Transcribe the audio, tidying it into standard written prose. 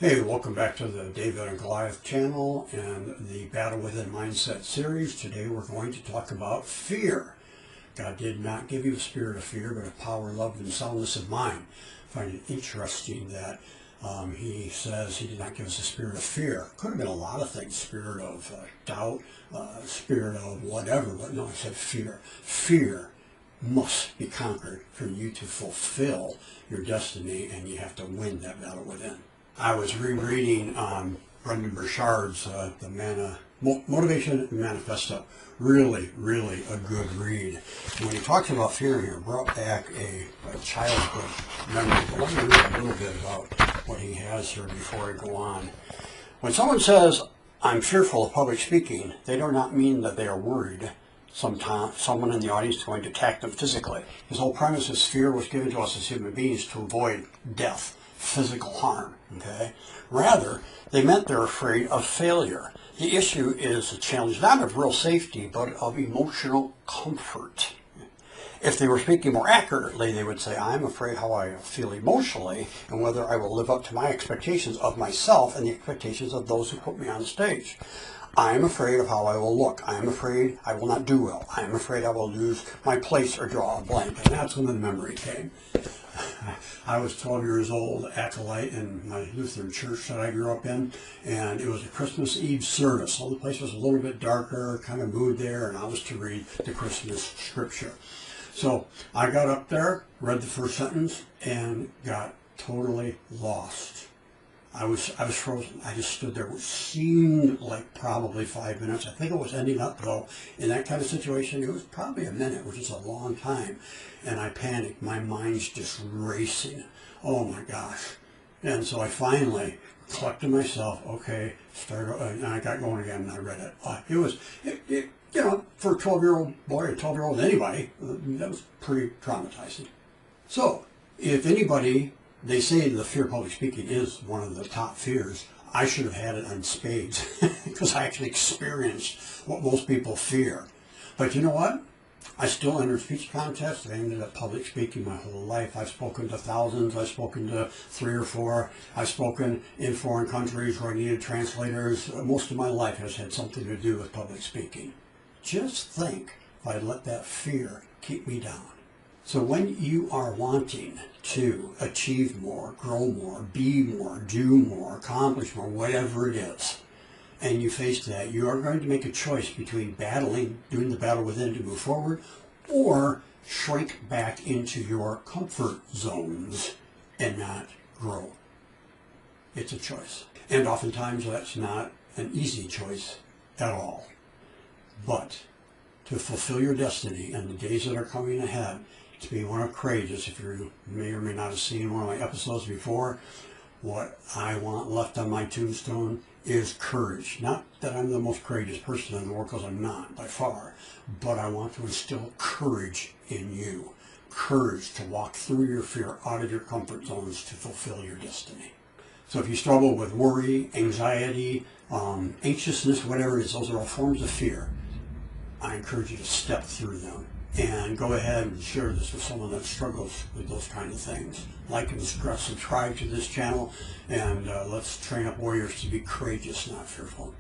Hey, welcome back to the David and Goliath channel and the Battle Within Mindset series. Today we're going to talk about fear. God did not give you a spirit of fear, but of power, love, and soundness of mind. I find it interesting that he says he did not give us a spirit of fear. Could have been a lot of things, spirit of doubt, spirit of whatever, but no, he said fear. Fear must be conquered for you to fulfill your destiny, and you have to win that battle within. I was rereading Brendan Burchard's the Motivation Manifesto. Really, really a good read. When he talks about fear here, brought back a childhood memory. But let me read a little bit about what he has here before I go on. When someone says, "I'm fearful of public speaking," they do not mean that they are worried. Sometimes someone in the audience is going to attack them physically. His whole premise is fear was given to us as human beings to avoid death, physical harm. Okay? Rather, they meant they're afraid of failure. The issue is a challenge not of real safety, but of emotional comfort. If they were speaking more accurately, they would say, "I'm afraid how I feel emotionally and whether I will live up to my expectations of myself and the expectations of those who put me on the stage. I am afraid of how I will look. I am afraid I will not do well. I am afraid I will lose my place or draw a blank." And that's when the memory came. I was 12 years old, acolyte in my Lutheran church that I grew up in, and it was a Christmas Eve service. So the place was a little bit darker, kind of mood there, and I was to read the Christmas scripture. So I got up there, read the first sentence, and got totally lost. I was frozen. I just stood there. It seemed like probably 5 minutes. I think it was ending up, though, in that kind of situation, it was probably a minute, which is a long time. And I panicked. My mind's just racing. Oh, my gosh. And so I finally collected myself. Okay, and I got going again, and I read it. You know, for a 12-year-old boy or 12-year-old anybody, that was pretty traumatizing. So, if anybody... They say the fear of public speaking is one of the top fears. I should have had it on spades because I actually experienced what most people fear. But you know what? I still entered speech contests. I ended up public speaking my whole life. I've spoken to thousands. I've spoken to 3 or 4. I've spoken in foreign countries where I needed translators. Most of my life has had something to do with public speaking. Just think if I let that fear keep me down. So when you are wanting to achieve more, grow more, be more, do more, accomplish more, whatever it is, and you face that, you are going to make a choice between doing the battle within to move forward, or shrink back into your comfort zones and not grow. It's a choice. And oftentimes that's not an easy choice at all. But to fulfill your destiny and the days that are coming ahead, to be one of courageous, if you may or may not have seen one of my episodes before, what I want left on my tombstone is courage. Not that I'm the most courageous person in the world, because I'm not, by far, but I want to instill courage in you. Courage to walk through your fear, out of your comfort zones to fulfill your destiny. So if you struggle with worry, anxiety, anxiousness, whatever it is, those are all forms of fear. I encourage you to step through them. And go ahead and share this with someone that struggles with those kind of things. Like and subscribe to this channel, and let's train up warriors to be courageous, not fearful.